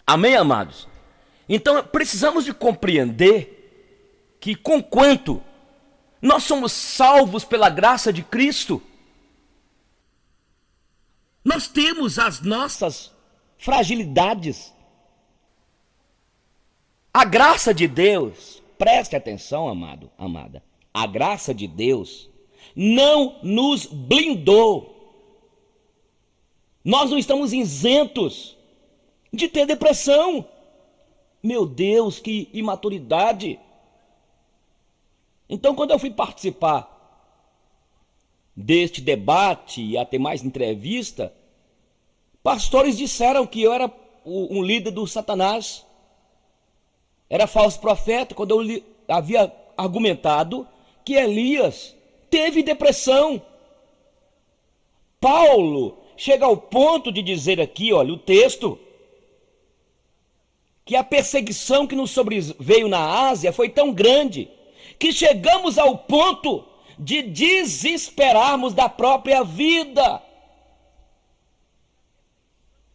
Amém, amados? Então precisamos de compreender que, conquanto nós somos salvos pela graça de Cristo, nós temos as nossas fragilidades. A graça de Deus, preste atenção, amado, amada, a graça de Deus não nos blindou. Nós não estamos isentos de ter depressão. Meu Deus, que imaturidade! Então, quando eu fui participar deste debate e até mais entrevista, pastores disseram que eu era um líder do Satanás, era falso profeta, quando eu havia argumentado que Elias teve depressão. Paulo chega ao ponto de dizer aqui, olha, o texto, que a perseguição que nos sobreveio na Ásia foi tão grande que chegamos ao ponto de desesperarmos da própria vida.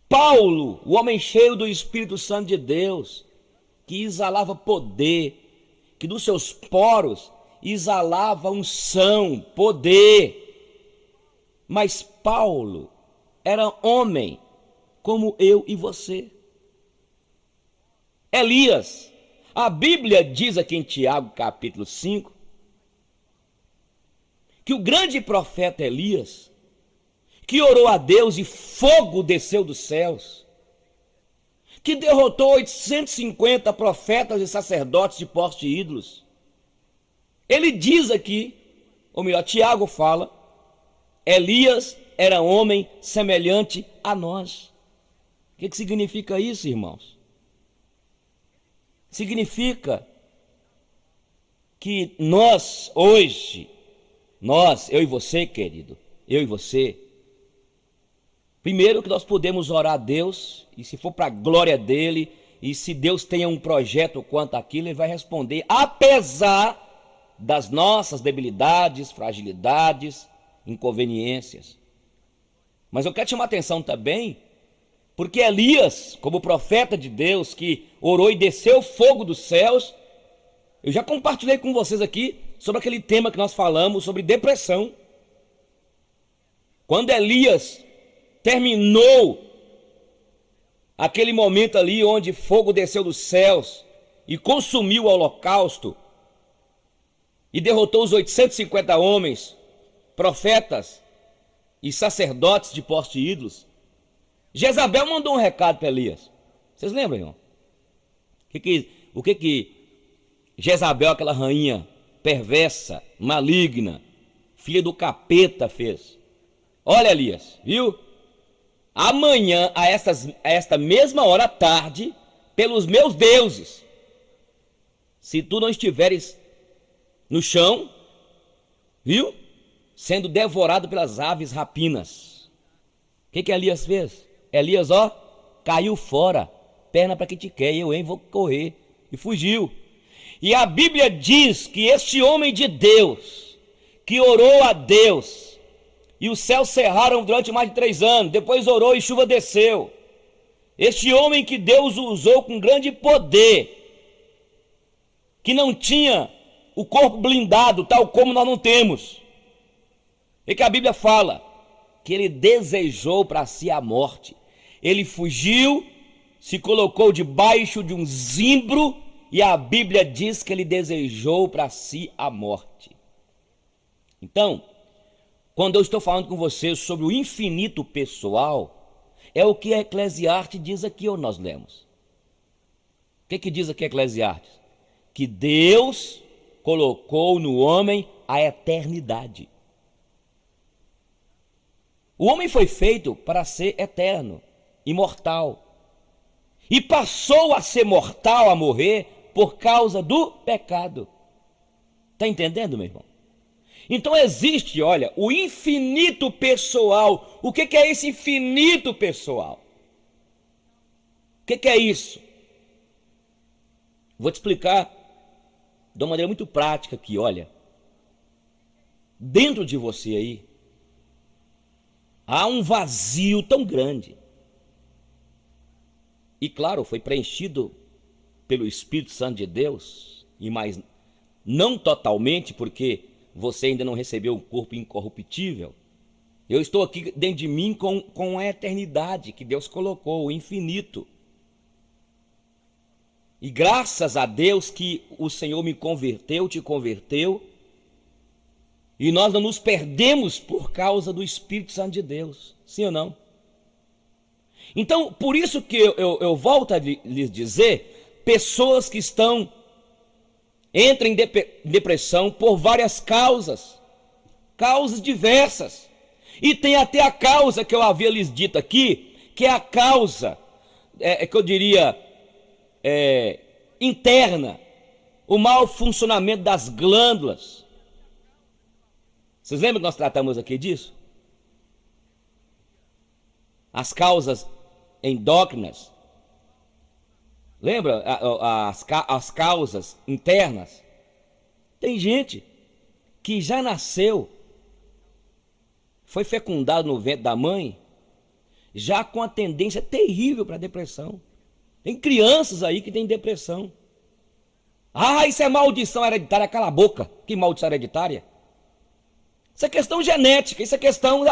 Paulo, o homem cheio do Espírito Santo de Deus, que exalava poder, que dos seus poros exalava unção, poder. Mas Paulo era homem como eu e você. Elias, a Bíblia diz aqui em Tiago capítulo 5, que o grande profeta Elias, que orou a Deus e fogo desceu dos céus, que derrotou 850 profetas e sacerdotes de poste de ídolos. Ele diz aqui, ou melhor, Tiago fala, Elias era homem semelhante a nós. O que significa isso, irmãos? Significa que nós, hoje, eu e você, querido, eu e você, primeiro que nós podemos orar a Deus, e se for para a glória dele, e se Deus tenha um projeto quanto àquilo, ele vai responder, apesar das nossas debilidades, fragilidades, inconveniências. Mas eu quero chamar a atenção também, porque Elias, como profeta de Deus, que orou e desceu fogo dos céus, eu já compartilhei com vocês aqui sobre aquele tema que nós falamos, sobre depressão. Quando Elias terminou aquele momento ali onde fogo desceu dos céus e consumiu o holocausto e derrotou os 850 homens, profetas e sacerdotes de poste de ídolos, Jezabel mandou um recado para Elias. Vocês lembram, irmão? O que Jezabel, aquela rainha perversa, maligna, filha do capeta, fez? Olha, Elias, viu? Amanhã, a esta mesma hora à tarde, pelos meus deuses, se tu não estiveres no chão, viu? Sendo devorado pelas aves rapinas. O que Elias fez? Elias, caiu fora, perna para que te quer, eu vou correr, e fugiu. E a Bíblia diz que este homem de Deus, que orou a Deus, e os céus cerraram durante mais de 3 anos, depois orou e chuva desceu. Este homem que Deus usou com grande poder, que não tinha o corpo blindado, tal como nós não temos, e que a Bíblia fala que ele desejou para si a morte. Ele fugiu, se colocou debaixo de um zimbro, e a Bíblia diz que ele desejou para si a morte. Então, quando eu estou falando com vocês sobre o infinito pessoal, é o que a Eclesiastes diz aqui, ou nós lemos. O que diz aqui Eclesiastes? Que Deus colocou no homem a eternidade. O homem foi feito para ser eterno, imortal. E passou a ser mortal, a morrer, por causa do pecado. Está entendendo, meu irmão? Então existe, olha, o infinito pessoal. O que é esse infinito pessoal? O que é isso? Vou te explicar de uma maneira muito prática aqui, olha. Dentro de você aí, há um vazio tão grande. e claro, foi preenchido pelo Espírito Santo de Deus, e mais não totalmente, porque você ainda não recebeu um corpo incorruptível. Eu estou aqui dentro de mim com a eternidade que Deus colocou, o infinito. E graças a Deus que o Senhor me converteu, te converteu, e nós não nos perdemos por causa do Espírito Santo de Deus, sim ou não? Então, por isso que eu volto a lhes dizer, pessoas que entram em depressão por várias causas diversas, e tem até a causa que eu havia lhes dito aqui, que é a causa, que eu diria, interna, o mau funcionamento das glândulas. Vocês lembram que nós tratamos aqui disso? As causas endócrinas. Lembra as causas internas? Tem gente que já nasceu, foi fecundado no ventre da mãe, já com a tendência terrível para depressão. Tem crianças aí que têm depressão. Ah, isso é maldição hereditária. Cala a boca. Que maldição hereditária? Isso é questão genética, isso é questão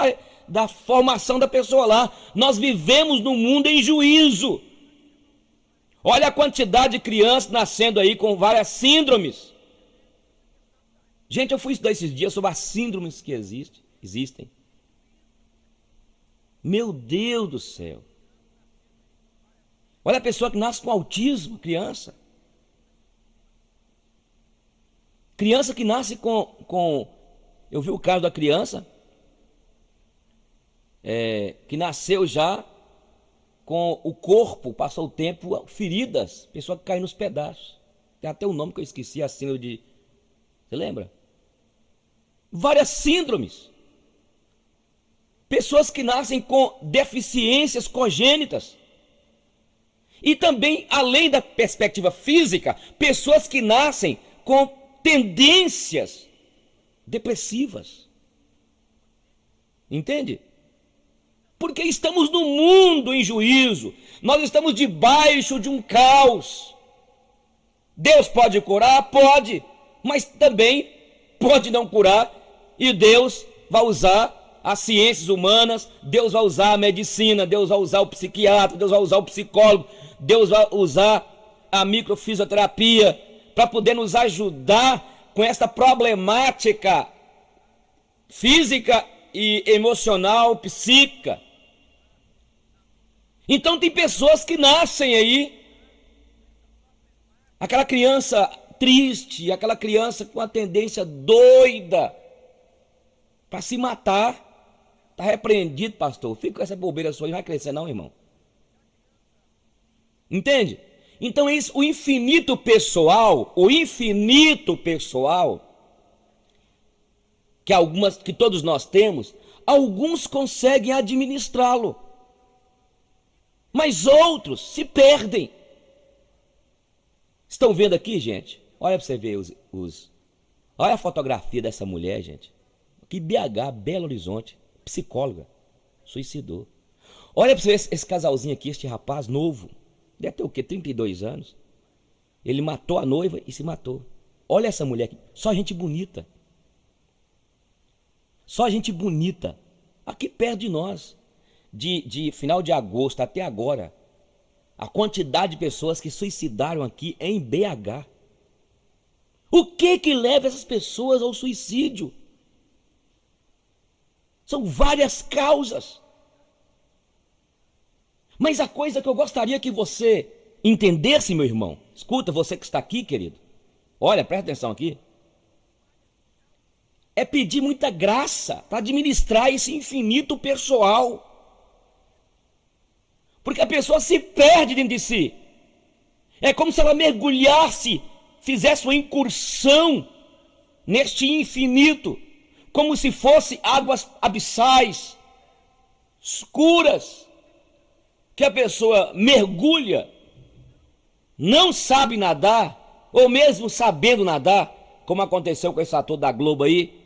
da formação da pessoa lá. Nós vivemos num mundo em juízo. Olha a quantidade de crianças nascendo aí com várias síndromes. Gente, eu fui estudar esses dias sobre as síndromes que existem. Meu Deus do céu. Olha a pessoa que nasce com autismo, criança. Criança que nasce com eu vi o caso da criança que nasceu já com o corpo, passou o tempo, feridas, pessoa que cai nos pedaços. Tem até um nome que eu esqueci, a síndrome de... Você lembra? Várias síndromes. Pessoas que nascem com deficiências congênitas. E também, além da perspectiva física, pessoas que nascem com tendências depressivas. Entende? Porque estamos no mundo em juízo. Nós estamos debaixo de um caos. Deus pode curar? Pode. Mas também pode não curar. E Deus vai usar as ciências humanas, Deus vai usar a medicina, Deus vai usar o psiquiatra, Deus vai usar o psicólogo, Deus vai usar a microfisioterapia para poder nos ajudar com essa problemática física e emocional, psíquica. Então tem pessoas que nascem aí, aquela criança triste, aquela criança com a tendência doida para se matar. Está repreendido, pastor. Fica com essa bobeira sua, não vai crescer não, irmão. Entende? Então isso, o infinito pessoal, que todos nós temos, alguns conseguem administrá-lo, mas outros se perdem. Estão vendo aqui, gente? Olha para você ver olha a fotografia dessa mulher, gente. Aqui BH, Belo Horizonte, psicóloga, suicidou. Olha para você ver esse casalzinho aqui, este rapaz novo, deve ter o quê? 32 anos. Ele matou a noiva e se matou. Olha essa mulher aqui, só gente bonita. Só gente bonita. Aqui perto de nós, de final de agosto até agora, a quantidade de pessoas que suicidaram aqui em BH. O que leva essas pessoas ao suicídio? São várias causas. Mas a coisa que eu gostaria que você entendesse, meu irmão, escuta, você que está aqui, querido, olha, presta atenção aqui, é pedir muita graça para administrar esse infinito pessoal. Porque a pessoa se perde dentro de si. É como se ela mergulhasse, fizesse uma incursão neste infinito, como se fosse águas abissais, escuras, que a pessoa mergulha, não sabe nadar, ou mesmo sabendo nadar, como aconteceu com esse ator da Globo aí,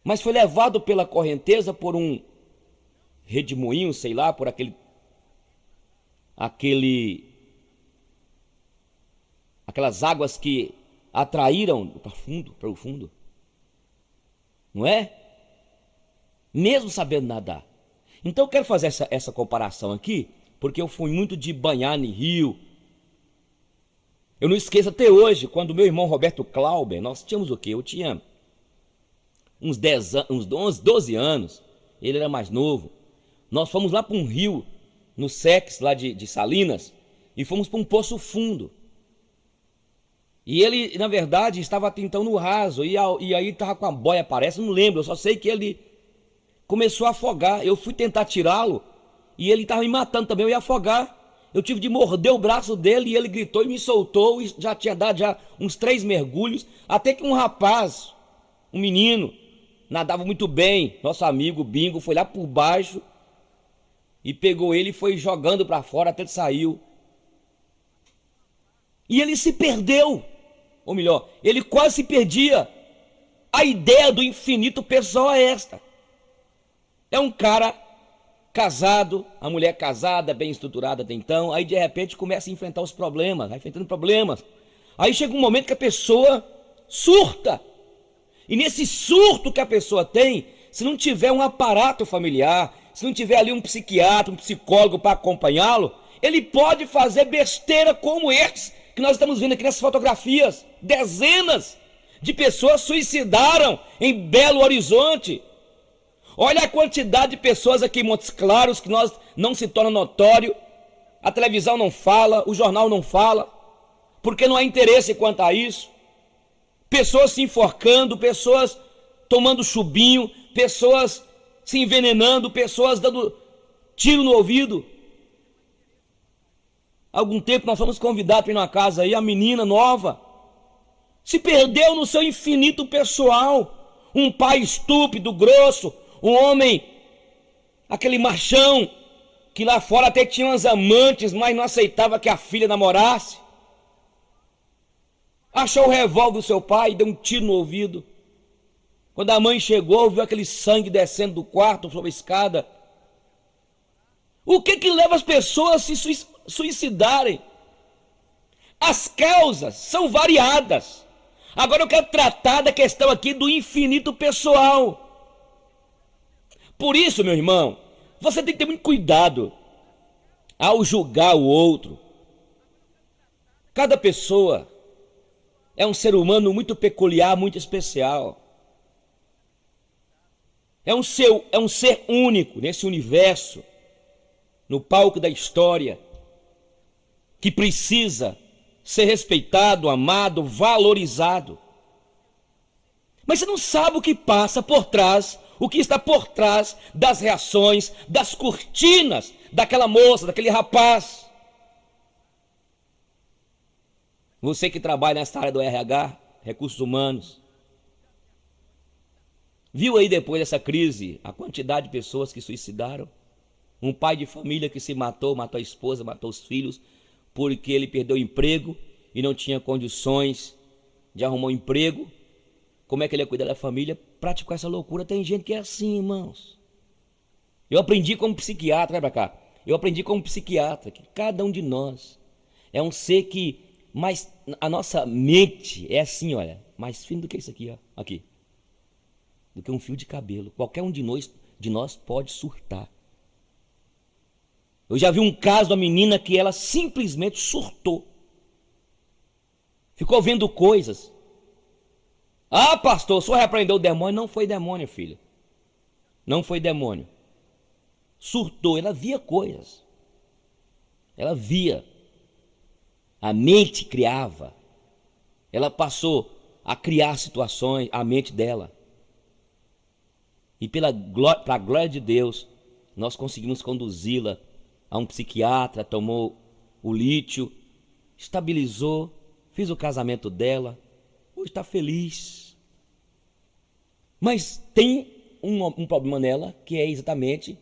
mas foi levado pela correnteza por um redemoinho, sei lá, por aquele aquelas águas que atraíram para o fundo, não é? Mesmo sabendo nadar. Então eu quero fazer essa comparação aqui, porque eu fui muito de banhar em rio. Eu não esqueço até hoje, quando meu irmão Roberto Clauber, nós tínhamos o quê? Eu tinha uns 12 anos, ele era mais novo. Nós fomos lá para um rio, no Sex, lá de Salinas, e fomos para um poço fundo. E ele, na verdade, estava tentando no raso, e aí estava com a boia, parece, não lembro, eu só sei que ele começou a afogar. Eu fui tentar tirá-lo, e ele estava me matando também, eu ia afogar. Eu tive de morder o braço dele, e ele gritou e me soltou, e já tinha dado uns 3 mergulhos, até que um rapaz, um menino, nadava muito bem, nosso amigo Bingo, foi lá por baixo, e pegou ele e foi jogando para fora até ele saiu. E ele se perdeu, ou melhor, ele quase se perdia. A ideia do infinito pessoal é esta. É um cara casado, a mulher casada, bem estruturada até então, aí de repente começa a enfrentar os problemas, vai enfrentando problemas. Aí chega um momento que a pessoa surta. E nesse surto que a pessoa tem, se não tiver um aparato familiar, se não tiver ali um psiquiatra, um psicólogo para acompanhá-lo, ele pode fazer besteira como esses que nós estamos vendo aqui nessas fotografias. Dezenas de pessoas suicidaram em Belo Horizonte. Olha a quantidade de pessoas aqui em Montes Claros que nós não se torna notório. A televisão não fala, o jornal não fala, porque não há interesse quanto a isso. Pessoas se enforcando, pessoas tomando chubinho, pessoas se envenenando, pessoas dando tiro no ouvido. Há algum tempo nós fomos convidados para ir numa casa aí, a menina nova se perdeu no seu infinito pessoal. Um pai estúpido, grosso, um homem, aquele machão, que lá fora até tinha umas amantes, mas não aceitava que a filha namorasse. Achou o revólver do seu pai e deu um tiro no ouvido. Quando a mãe chegou, viu aquele sangue descendo do quarto sobre a escada. O que leva as pessoas a se suicidarem? As causas são variadas. Agora eu quero tratar da questão aqui do infinito pessoal. Por isso, meu irmão, você tem que ter muito cuidado ao julgar o outro. Cada pessoa é um ser humano muito peculiar, muito especial. É um ser único nesse universo, no palco da história, que precisa ser respeitado, amado, valorizado. Mas você não sabe o que passa por trás, o que está por trás das reações, das cortinas daquela moça, daquele rapaz. Você que trabalha nessa área do RH, recursos humanos, viu aí depois dessa crise a quantidade de pessoas que suicidaram? Um pai de família que se matou a esposa, matou os filhos, porque ele perdeu o emprego e não tinha condições de arrumar um emprego. Como é que ele ia cuidar da família? Praticou essa loucura. Tem gente que é assim, irmãos. Eu aprendi como psiquiatra, vai pra cá. Eu aprendi como psiquiatra que cada um de nós é um ser que, mas a nossa mente é assim, olha, mais fino do que isso aqui, ó, aqui, do que um fio de cabelo. Qualquer um de nós pode surtar. Eu já vi um caso da menina que ela simplesmente surtou. Ficou vendo coisas. Ah, pastor, o senhor repreendeu o demônio? Não foi demônio, filha. Não foi demônio. Surtou, ela via coisas. Ela via. A mente criava. Ela passou a criar situações, a mente dela. E para a glória de Deus, nós conseguimos conduzi-la a um psiquiatra, tomou o lítio, estabilizou, fez o casamento dela, hoje está feliz. Mas tem um problema nela, que é exatamente,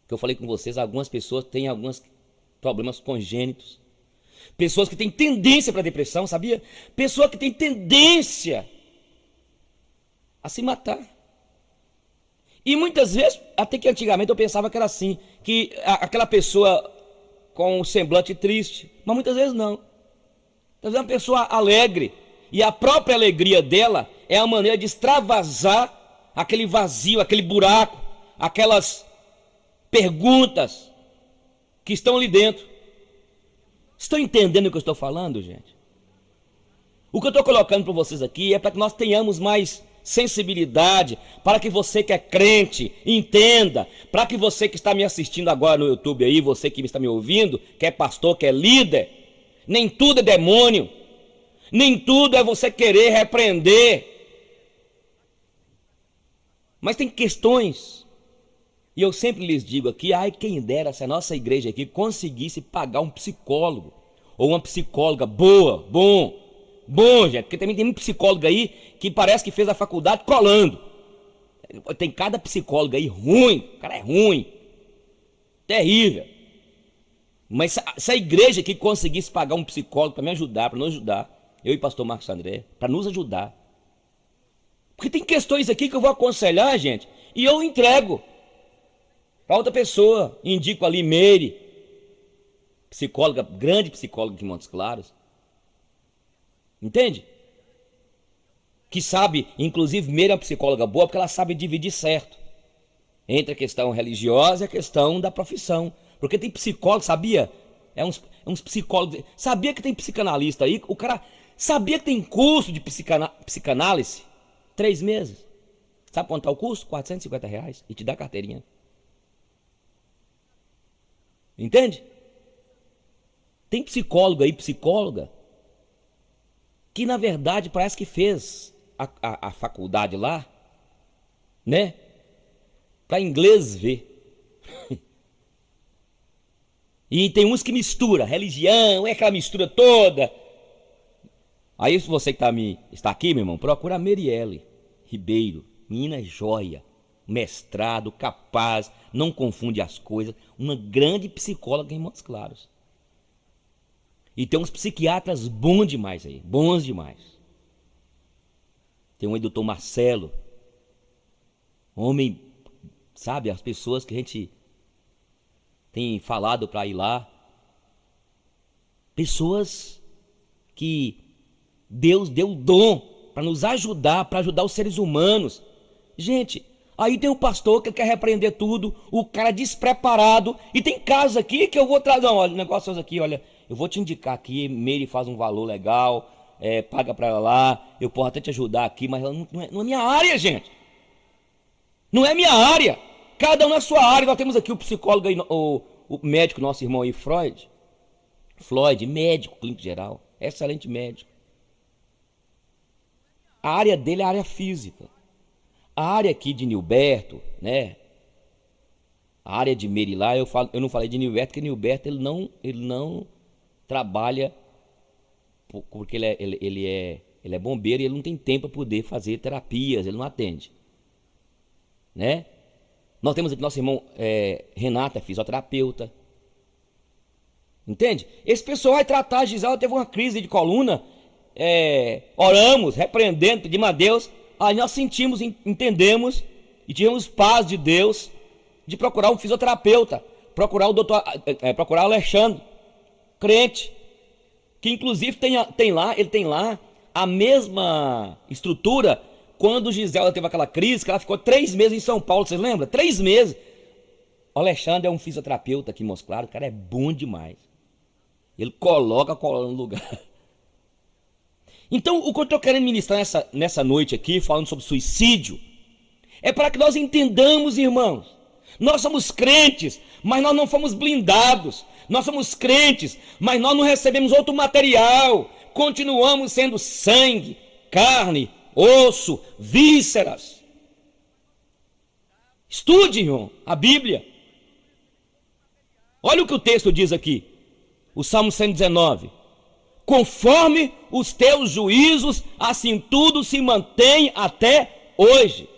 que eu falei com vocês, algumas pessoas têm alguns problemas congênitos. Pessoas que têm tendência para depressão, sabia? Pessoa que tem tendência a se matar. E muitas vezes, até que antigamente eu pensava que era assim, que aquela pessoa com um semblante triste, mas muitas vezes não. Às vezes é uma pessoa alegre, e a própria alegria dela é a maneira de extravasar aquele vazio, aquele buraco, aquelas perguntas que estão ali dentro. Estão entendendo o que eu estou falando, gente? O que eu estou colocando para vocês aqui é para que nós tenhamos mais sensibilidade, para que você que é crente entenda, para que você que está me assistindo agora no YouTube aí, você que está me ouvindo, que é pastor, que é líder, nem tudo é demônio, nem tudo é você querer repreender, mas tem questões, e eu sempre lhes digo aqui, ai quem dera se a nossa igreja aqui conseguisse pagar um psicólogo, ou uma psicóloga bom, gente, porque também tem um psicólogo aí que parece que fez a faculdade colando. Tem cada psicólogo aí ruim, o cara é ruim, terrível. Mas se a igreja aqui conseguisse pagar um psicólogo para me ajudar, para nos ajudar, eu e o pastor Marcos André, para nos ajudar. Porque tem questões aqui que eu vou aconselhar, gente, e eu entrego para outra pessoa, indico ali Meire, psicóloga, grande psicóloga aqui em Montes Claros. Entende? Que sabe, inclusive, Meire é uma psicóloga boa porque ela sabe dividir certo entre a questão religiosa e a questão da profissão. Porque tem psicólogo, sabia? Uns psicólogos. Sabia que tem psicanalista aí? O cara sabia que tem curso de psicanálise? 3 meses. Sabe quanto é o curso? R$450 e te dá carteirinha. Entende? Tem psicólogo aí, psicóloga, que na verdade parece que fez a faculdade lá, né? Para inglês ver. E tem uns que mistura religião, é aquela mistura toda. Aí se você que está aqui, meu irmão, procura a Merielle Ribeiro, menina joia, mestrado, capaz, não confunde as coisas, uma grande psicóloga em Montes Claros. E tem uns psiquiatras bons demais aí, bons demais. Tem um aí, doutor Marcelo, homem, sabe, as pessoas que a gente tem falado para ir lá, pessoas que Deus deu o dom para nos ajudar, para ajudar os seres humanos. Gente, aí tem um pastor que quer repreender tudo, o cara despreparado, e tem casos aqui que eu vou trazer, não, olha, negócios aqui, olha, eu vou te indicar aqui, Meire faz um valor legal, paga para ela lá, eu posso até te ajudar aqui, mas ela não é minha área, gente. Não é minha área. Cada um na sua área. Nós temos aqui o psicólogo, o médico, nosso irmão aí, Floyd, médico, clínico geral, excelente médico. A área dele é a área física. A área aqui de Nilberto, né? A área de Meire lá, eu não falei de Nilberto, porque Nilberto ele não trabalha, porque ele é bombeiro e ele não tem tempo para poder fazer terapias, ele não atende, né? Nós temos aqui nosso irmão Renato, é fisioterapeuta, entende? Esse pessoal vai tratar, a Gisela teve uma crise de coluna, oramos, repreendendo, pedimos a Deus, aí nós sentimos, entendemos e tivemos paz de Deus de procurar um fisioterapeuta, procurar o doutor, procurar o Alexandre, crente, que inclusive ele tem lá a mesma estrutura quando Gisela teve aquela crise, que ela ficou 3 meses em São Paulo, vocês lembram? 3 meses. O Alexandre é um fisioterapeuta aqui em Montes Claros, o cara é bom demais. Ele coloca a coluna no lugar. Então, o que eu estou querendo ministrar nessa noite aqui, falando sobre suicídio, é para que nós entendamos, irmãos, nós somos crentes, mas nós não fomos blindados. Nós somos crentes, mas nós não recebemos outro material. Continuamos sendo sangue, carne, osso, vísceras. Estude, irmão, a Bíblia. Olha o que o texto diz aqui. O Salmo 119. Conforme os teus juízos, assim tudo se mantém até hoje.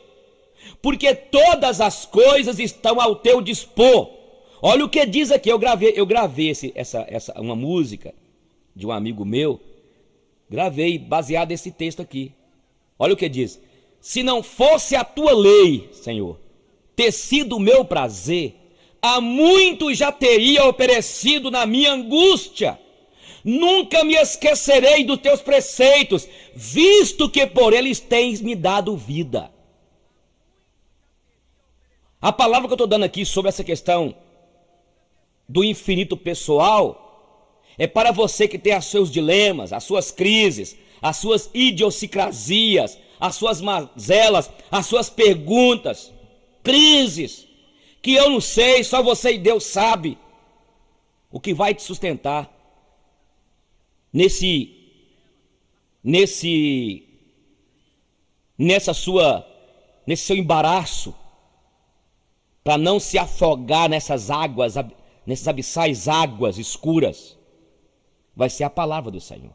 Porque todas as coisas estão ao teu dispor. Olha o que diz aqui, eu gravei uma música de um amigo meu, gravei baseado nesse texto aqui. Olha o que diz: se não fosse a tua lei, Senhor, ter sido o meu prazer, há muito já teria oferecido na minha angústia. Nunca me esquecerei dos teus preceitos, visto que por eles tens me dado vida. A palavra que eu estou dando aqui sobre essa questão do infinito pessoal é para você que tem os seus dilemas, as suas crises, as suas idiosincrasias, as suas mazelas, as suas perguntas, crises, que eu não sei, só você e Deus sabe o que vai te sustentar nesse seu embaraço, para não se afogar nessas águas, nessas abissais águas escuras. Vai ser a palavra do Senhor.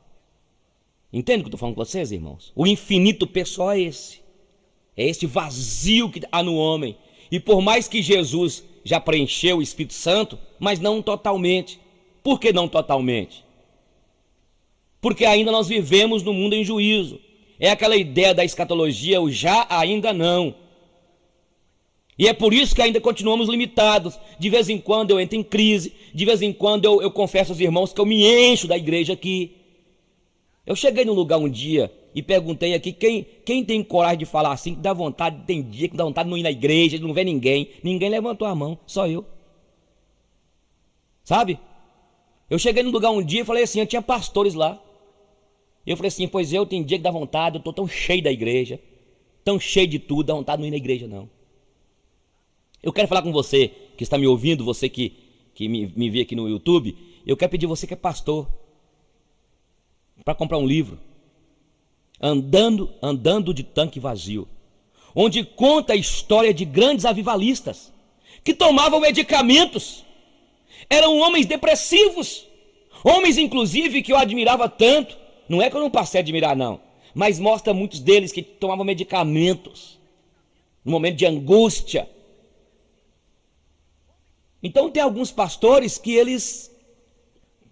Entende o que eu estou falando com vocês, irmãos? O infinito pessoal é esse. É este vazio que há no homem. E por mais que Jesus já preencheu o Espírito Santo, mas não totalmente. Por que não totalmente? Porque ainda nós vivemos no mundo em juízo. É aquela ideia da escatologia, o já, ainda não. E é por isso que ainda continuamos limitados. De vez em quando eu entro em crise, de vez em quando eu confesso aos irmãos que eu me encho da igreja aqui. Eu cheguei num lugar um dia e perguntei aqui, quem tem coragem de falar assim, que dá vontade, tem dia que dá vontade de não ir na igreja, de não ver ninguém. Ninguém levantou a mão, só eu. Sabe? Eu cheguei num lugar um dia e falei assim, eu tinha pastores lá. Eu falei assim, pois eu tenho dia que dá vontade, eu estou tão cheio da igreja, tão cheio de tudo, dá vontade de não ir na igreja não. Eu quero falar com você que está me ouvindo, você que me vê aqui no YouTube, eu quero pedir você que é pastor, para comprar um livro, Andando de Tanque Vazio, onde conta a história de grandes avivalistas, que tomavam medicamentos, eram homens depressivos, homens inclusive que eu admirava tanto, não é que eu não passei a admirar não, mas mostra muitos deles que tomavam medicamentos, no momento de angústia. Então tem alguns pastores que eles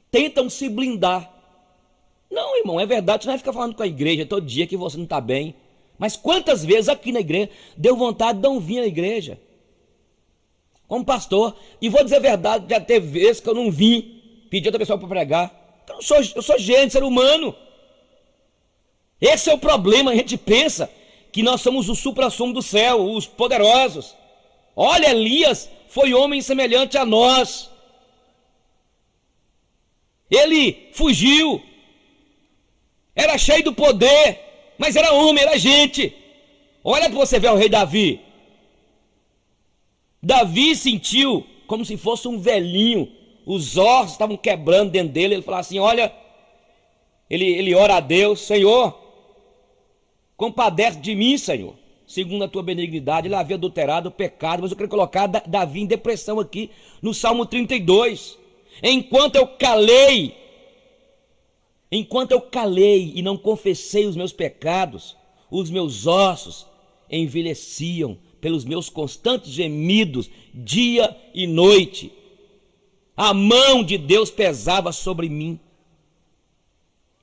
tentam se blindar. Não, irmão, é verdade, você não vai ficar falando com a igreja todo dia que você não está bem. Mas quantas vezes aqui na igreja deu vontade de não vir à igreja? Como pastor, e vou dizer a verdade, já teve vezes que eu não vim, pedi outra pessoa para pregar. Eu sou gente, ser humano. Esse é o problema, a gente pensa que nós somos o supra-sumo do céu, os poderosos. Olha, Elias foi homem semelhante a nós. Ele fugiu, era cheio do poder, mas era homem, era gente. Olha para você ver o rei Davi. Davi sentiu como se fosse um velhinho, os ossos estavam quebrando dentro dele. Ele falou assim, olha, ele ora a Deus, Senhor, compadece de mim, Senhor, segundo a tua benignidade. Ele havia adulterado o pecado, mas eu quero colocar Davi em depressão aqui, no Salmo 32. Enquanto eu calei e não confessei os meus pecados, os meus ossos envelheciam pelos meus constantes gemidos, dia e noite. A mão de Deus pesava sobre mim.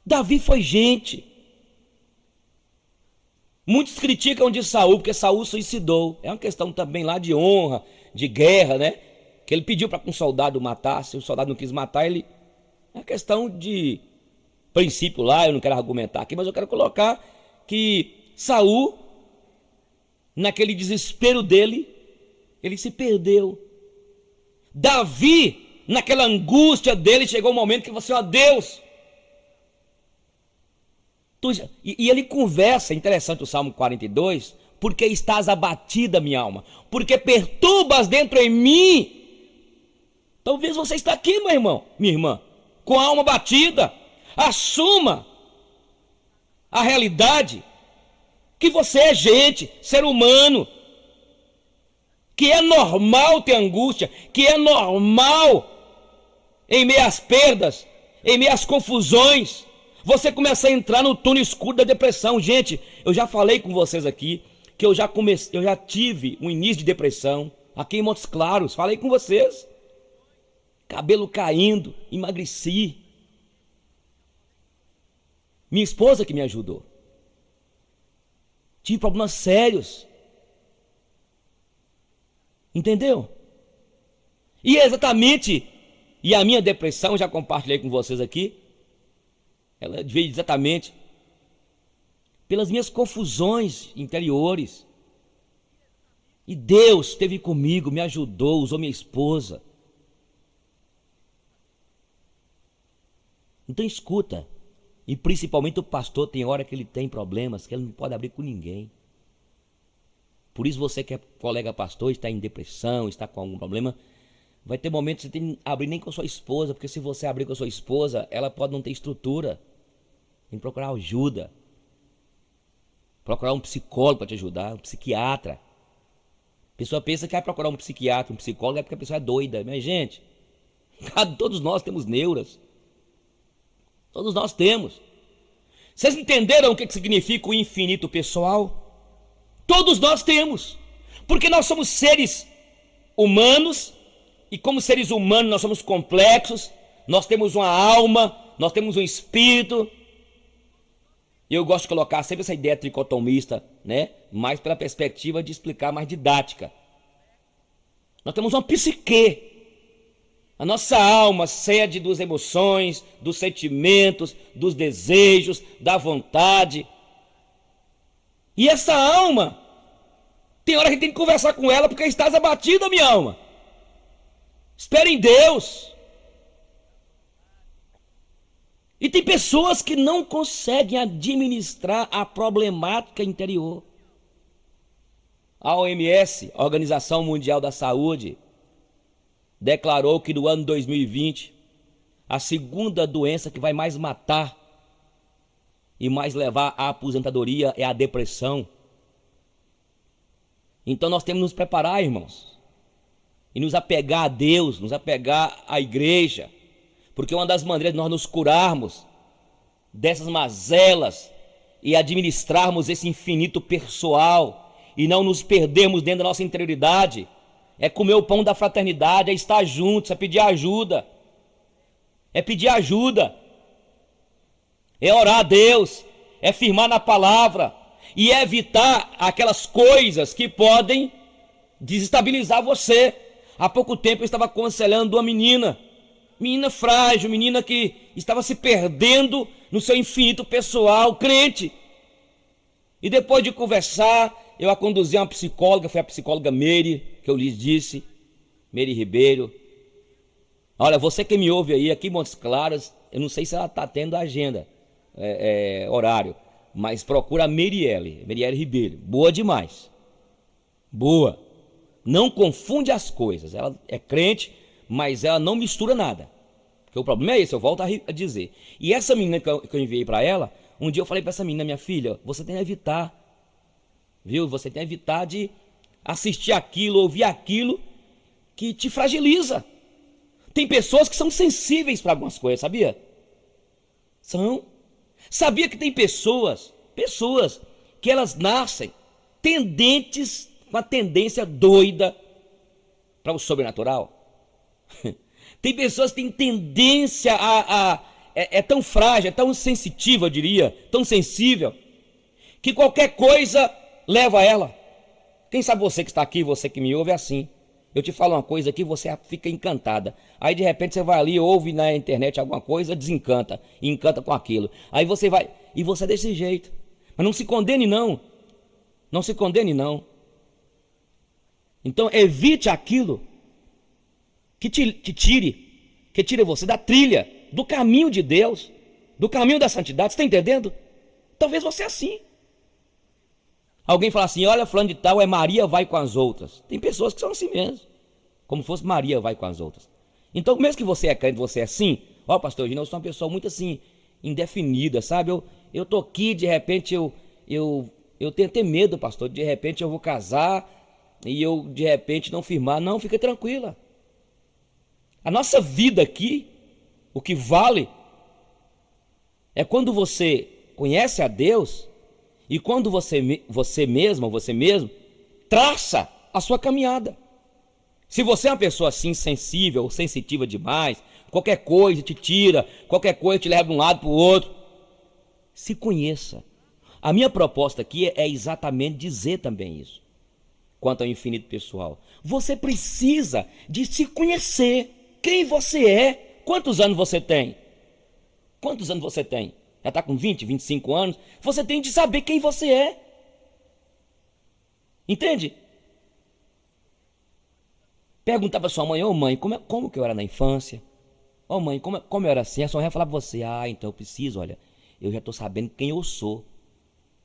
Davi foi gente. Muitos criticam de Saul, porque Saul suicidou. É uma questão também lá de honra, de guerra, né? Que ele pediu para que um soldado matasse, o soldado não quis matar ele. É uma questão de princípio lá, eu não quero argumentar aqui, mas eu quero colocar que Saul, naquele desespero dele, ele se perdeu. Davi, naquela angústia dele, chegou um momento que você, ó Deus. E ele conversa, interessante o Salmo 42, porque estás abatida, minha alma, porque perturbas dentro em mim. Talvez você está aqui, meu irmão, minha irmã, com a alma batida. Assuma a realidade que você é gente, ser humano, que é normal ter angústia, que é normal em meio às perdas, em meio às confusões, você começa a entrar no túnel escuro da depressão. Gente, eu já falei com vocês aqui que eu já tive um início de depressão aqui em Montes Claros. Falei com vocês. Cabelo caindo, emagreci. Minha esposa que me ajudou. Tive problemas sérios. Entendeu? E é exatamente, e a minha depressão, já compartilhei com vocês aqui, ela veio exatamente pelas minhas confusões interiores. E Deus esteve comigo, me ajudou, usou minha esposa. Então escuta, e principalmente o pastor, tem hora que ele tem problemas, que ele não pode abrir com ninguém. Por isso você que é colega pastor, está em depressão, está com algum problema, vai ter momentos que você tem que abrir nem com a sua esposa, porque se você abrir com a sua esposa, ela pode não ter estrutura. Tem que procurar ajuda. Procurar um psicólogo para te ajudar, um psiquiatra. A pessoa pensa que vai procurar um psiquiatra, um psicólogo, é porque a pessoa é doida. Mas, gente, todos nós temos neuras. Todos nós temos. Vocês entenderam o que significa o infinito pessoal? Todos nós temos. Porque nós somos seres humanos, e como seres humanos nós somos complexos, nós temos uma alma, nós temos um espírito. Eu gosto de colocar sempre essa ideia tricotomista, né? Mais pela perspectiva de explicar mais didática. Nós temos uma psique. A nossa alma, sede das emoções, dos sentimentos, dos desejos, da vontade. E essa alma, tem hora que a gente tem que conversar com ela, porque estás abatida, minha alma. Espera em Deus. E tem pessoas que não conseguem administrar a problemática interior. A OMS, a Organização Mundial da Saúde, declarou que no ano 2020, a segunda doença que vai mais matar e mais levar à aposentadoria é a depressão. Então nós temos que nos preparar, irmãos, e nos apegar a Deus, nos apegar à igreja, porque uma das maneiras de nós nos curarmos dessas mazelas e administrarmos esse infinito pessoal e não nos perdermos dentro da nossa interioridade é comer o pão da fraternidade, é estar juntos, é pedir ajuda. É pedir ajuda. É orar a Deus, é firmar na palavra e é evitar aquelas coisas que podem desestabilizar você. Há pouco tempo eu estava aconselhando uma menina frágil, menina que estava se perdendo no seu infinito pessoal, crente. E depois de conversar, eu a conduzi a uma psicóloga, foi a psicóloga Meire, que eu lhes disse, Meire Ribeiro. Olha, você que me ouve aí, aqui em Montes Claros, eu não sei se ela está tendo agenda, horário, mas procura a Meirielle Ribeiro, boa demais, boa. Não confunde as coisas, ela é crente, mas ela não mistura nada. Porque o problema é esse, eu volto a dizer. E essa menina que eu enviei para ela, um dia eu falei para essa menina, minha filha, você tem que evitar, viu? Você tem que evitar de assistir aquilo, ouvir aquilo que te fragiliza. Tem pessoas que são sensíveis para algumas coisas, sabia? São. Sabia que tem pessoas que elas nascem tendentes, com a tendência doida para o sobrenatural? Tem pessoas que têm tendência é tão frágil, é tão sensitiva, eu diria, tão sensível, que qualquer coisa leva ela. Quem sabe você que está aqui, você que me ouve, é assim. Eu te falo uma coisa aqui, você fica encantada. Aí de repente você vai ali, ouve na internet alguma coisa, desencanta, e encanta com aquilo. Aí você vai, e você é desse jeito. Mas não se condene não. Não se condene não. Então evite aquilo que te tire você da trilha, do caminho de Deus, do caminho da santidade. Você está entendendo? Talvez você é assim. Alguém fala assim, olha, fulano de tal, Maria vai com as outras. Tem pessoas que são assim mesmo, como fosse Maria vai com as outras. Então, mesmo que você é crente, você é assim, ó, pastor Gino, eu sou uma pessoa muito assim, indefinida, sabe? Eu tô aqui, de repente eu tenho até medo, pastor, de repente eu vou casar e eu de repente não firmar. Não, fica tranquila. A nossa vida aqui, o que vale é quando você conhece a Deus e quando você mesmo traça a sua caminhada. Se você é uma pessoa assim, sensível, sensitiva demais, qualquer coisa te tira, qualquer coisa te leva de um lado para o outro, se conheça. A minha proposta aqui é exatamente dizer também isso. quanto ao infinito pessoal. Você precisa de se conhecer, quem você é. Quantos anos você tem? Quantos anos você tem? Já está com 20, 25 anos? Você tem de saber quem você é. Entende? Perguntar para sua mãe: ô mãe, como que eu era na infância? Ô mãe, como eu era assim? A sua mãe vai falar para você: então eu preciso, olha, eu já estou sabendo quem eu sou,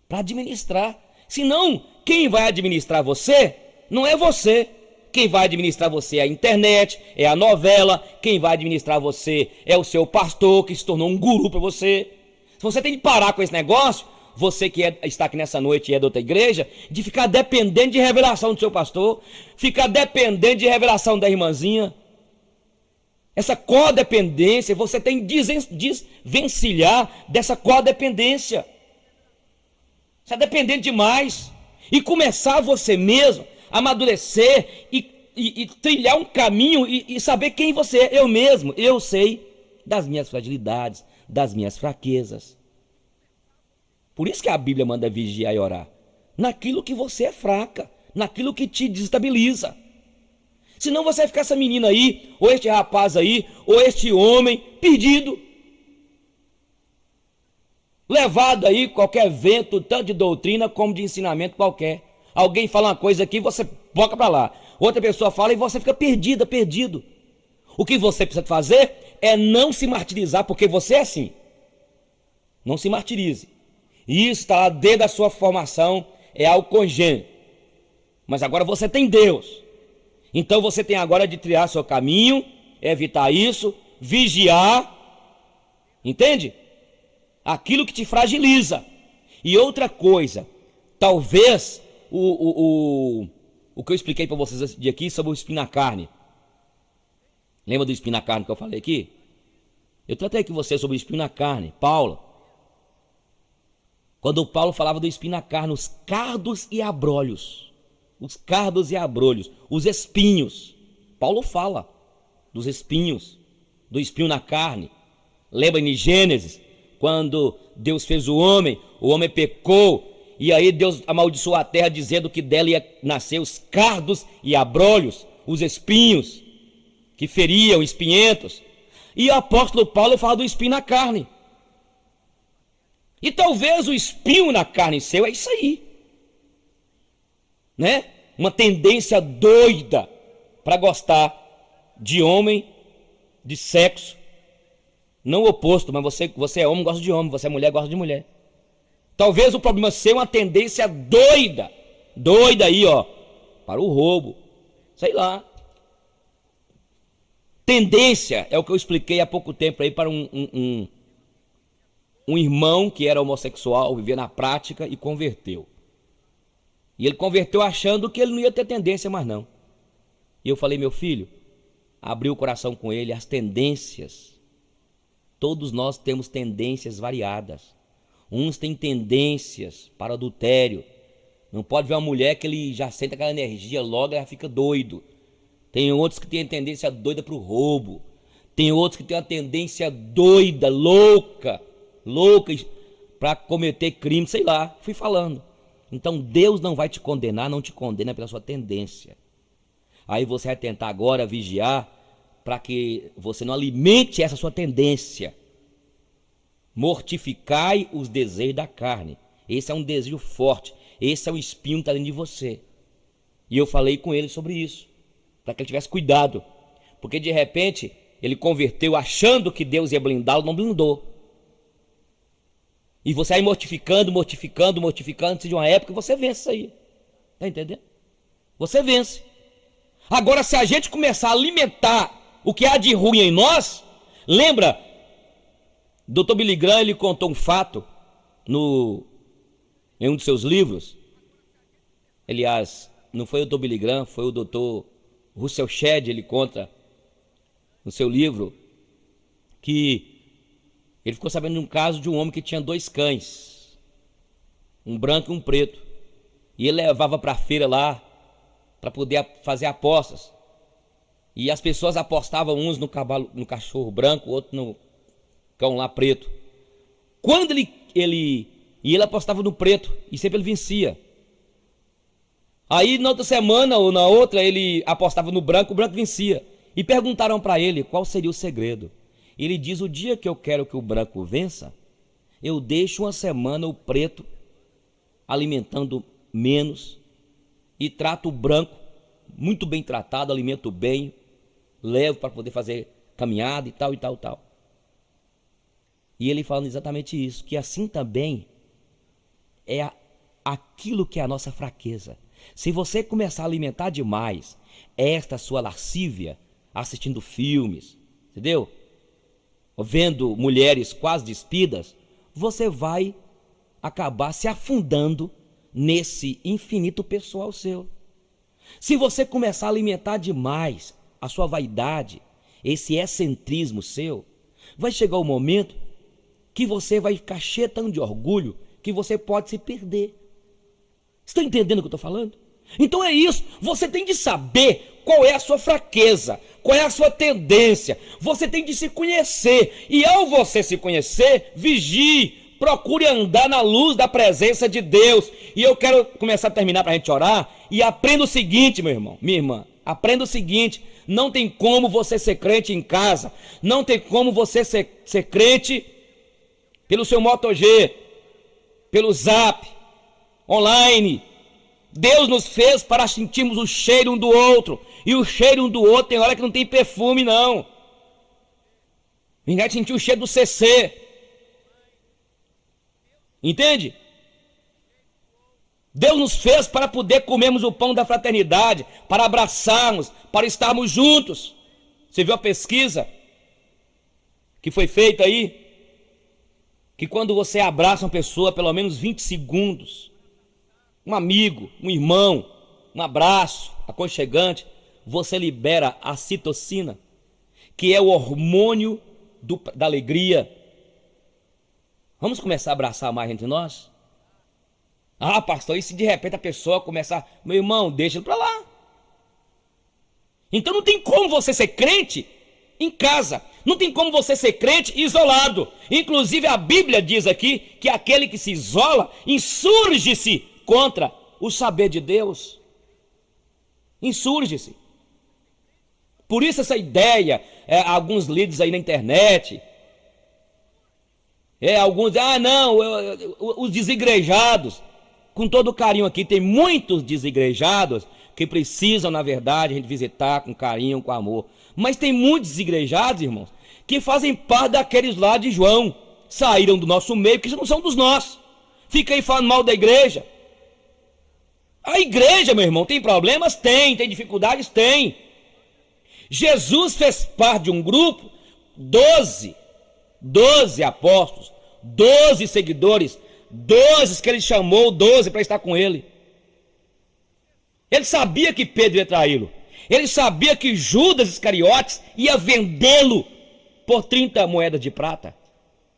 para administrar. Senão, quem vai administrar você não é você. Quem vai administrar você é a internet, é a novela. Quem vai administrar você é o seu pastor, que se tornou um guru para você. Você tem de parar com esse negócio, você que está aqui nessa noite e é de outra igreja, de ficar dependente de revelação do seu pastor, ficar dependente de revelação da irmãzinha. Essa codependência, você tem de desvencilhar dessa codependência. Você é dependente demais. E começar você mesmo a amadurecer e trilhar um caminho e saber quem você é. Eu mesmo, eu sei das minhas fragilidades, das minhas fraquezas. Por isso que a Bíblia manda vigiar e orar. Naquilo que você é fraca, naquilo que te desestabiliza. Senão você vai ficar essa menina aí, ou este rapaz aí, ou este homem, perdido. Levado aí qualquer vento, tanto de doutrina como de ensinamento qualquer. Alguém fala uma coisa aqui, você boca para lá. Outra pessoa fala e você fica perdida, perdido. O que você precisa fazer é não se martirizar, porque você é assim. Não se martirize. Isso está lá dentro da sua formação, é algo congênito. Mas agora você tem Deus. Então você tem agora de trilhar seu caminho, evitar isso, vigiar. Entende? Aquilo que te fragiliza. E outra coisa, talvez o que eu expliquei para vocês esse dia aqui sobre o espinho na carne. Lembra do espinho na carne que eu falei aqui? Eu tratei com você sobre o espinho na carne, Paulo. Quando o Paulo falava do espinho na carne, os cardos e abrolhos. Os cardos e abrolhos, os espinhos. Paulo fala dos espinhos, do espinho na carne. Lembra em Gênesis, quando Deus fez o homem pecou, e aí Deus amaldiçoou a terra, dizendo que dela ia nascer os cardos e abrolhos, os espinhos, que feriam, espinhentos. E o apóstolo Paulo fala do espinho na carne. E talvez o espinho na carne seu é isso aí, né? Uma tendência doida para gostar de homem, de sexo, não oposto, mas você é homem, gosta de homem, você é mulher, gosta de mulher. Talvez o problema seja uma tendência doida aí, ó, para o roubo, sei lá. Tendência é o que eu expliquei há pouco tempo aí para um irmão que era homossexual, vivia na prática e converteu. E ele converteu achando que ele não ia ter tendência mais não. E eu falei: meu filho, abri o coração com ele, as tendências. Todos nós temos tendências variadas. Uns têm tendências para adultério. Não pode ver uma mulher que ele já sente aquela energia, logo ela fica doido. Tem outros que têm tendência doida para o roubo. Tem outros que têm uma tendência doida, louca para cometer crime, sei lá, fui falando. Então Deus não vai te condenar, não te condena pela sua tendência. Aí você vai tentar agora vigiar para que você não alimente essa sua tendência. Mortificai os desejos da carne. Esse é um desejo forte, esse é o espinho que está dentro de você. E eu falei com ele sobre isso, para que ele tivesse cuidado, porque de repente ele converteu achando que Deus ia blindá-lo, não blindou. E você vai mortificando, antes de uma época você vence isso aí. Tá entendendo? Você vence. Agora, se a gente começar a alimentar o que há de ruim em nós, lembra, Dr. Billy Graham, ele contou um fato em um de seus livros. Aliás, não foi o Dr. Billy Graham, foi o Dr. Russell Shedd, ele conta no seu livro que ele ficou sabendo de um caso de um homem que tinha 2 cães, um branco e um preto, e ele levava para a feira lá para poder fazer apostas, e as pessoas apostavam, uns no cachorro branco, outro no cão lá preto. Quando ele apostava no preto, e sempre ele vencia. Aí na outra semana ou na outra ele apostava no branco, o branco vencia. E perguntaram para ele qual seria o segredo. Ele diz: o dia que eu quero que o branco vença, eu deixo uma semana o preto alimentando menos e trato o branco muito bem tratado, alimento bem, levo para poder fazer caminhada e tal e tal e tal. E ele falando exatamente isso, que assim também é aquilo que é a nossa fraqueza. Se você começar a alimentar demais esta sua lascívia, assistindo filmes, entendeu? Vendo mulheres quase despidas, você vai acabar se afundando nesse infinito pessoal seu. Se você começar a alimentar demais a sua vaidade, esse excentrismo seu, vai chegar o momento que você vai ficar cheio tanto de orgulho que você pode se perder. Estão entendendo o que eu estou falando? Então é isso, você tem de saber qual é a sua fraqueza, qual é a sua tendência, você tem de se conhecer, e ao você se conhecer, vigie, procure andar na luz da presença de Deus. E eu quero começar a terminar para a gente orar, e aprenda o seguinte, meu irmão, minha irmã, aprenda o seguinte: não tem como você ser crente em casa, não tem como você ser crente pelo seu Moto G, pelo Zap, online. Deus nos fez para sentirmos o cheiro um do outro, e o cheiro um do outro tem hora que não tem perfume não. Ninguém sentiu o cheiro do CC, entende? Deus nos fez para poder comermos o pão da fraternidade, para abraçarmos, para estarmos juntos. Você viu a pesquisa que foi feita aí? Que quando você abraça uma pessoa pelo menos 20 segundos, um amigo, um irmão, um abraço aconchegante, você libera a citocina, que é o hormônio da alegria. Vamos começar a abraçar mais entre nós? Ah, pastor, e se de repente a pessoa começar... Meu irmão, deixa ele para lá. Então não tem como você ser crente em casa, não tem como você ser crente isolado. Inclusive a Bíblia diz aqui que aquele que se isola insurge-se contra o saber de Deus. Insurge-se. Por isso essa ideia, alguns líderes aí na internet, alguns, os desigrejados, com todo carinho aqui, tem muitos desigrejados que precisam, na verdade, a gente visitar com carinho, com amor. Mas tem muitos desigrejados, irmãos, que fazem parte daqueles lá de João, saíram do nosso meio, que não são dos nossos. Fica aí falando mal da igreja. A igreja, meu irmão, tem problemas? Tem dificuldades? Tem. Jesus fez parte de um grupo, 12 apóstolos, 12 seguidores, 12 que ele chamou, 12 para estar com ele. Ele sabia que Pedro ia traí-lo. Ele sabia que Judas Iscariotes ia vendê-lo por 30 moedas de prata.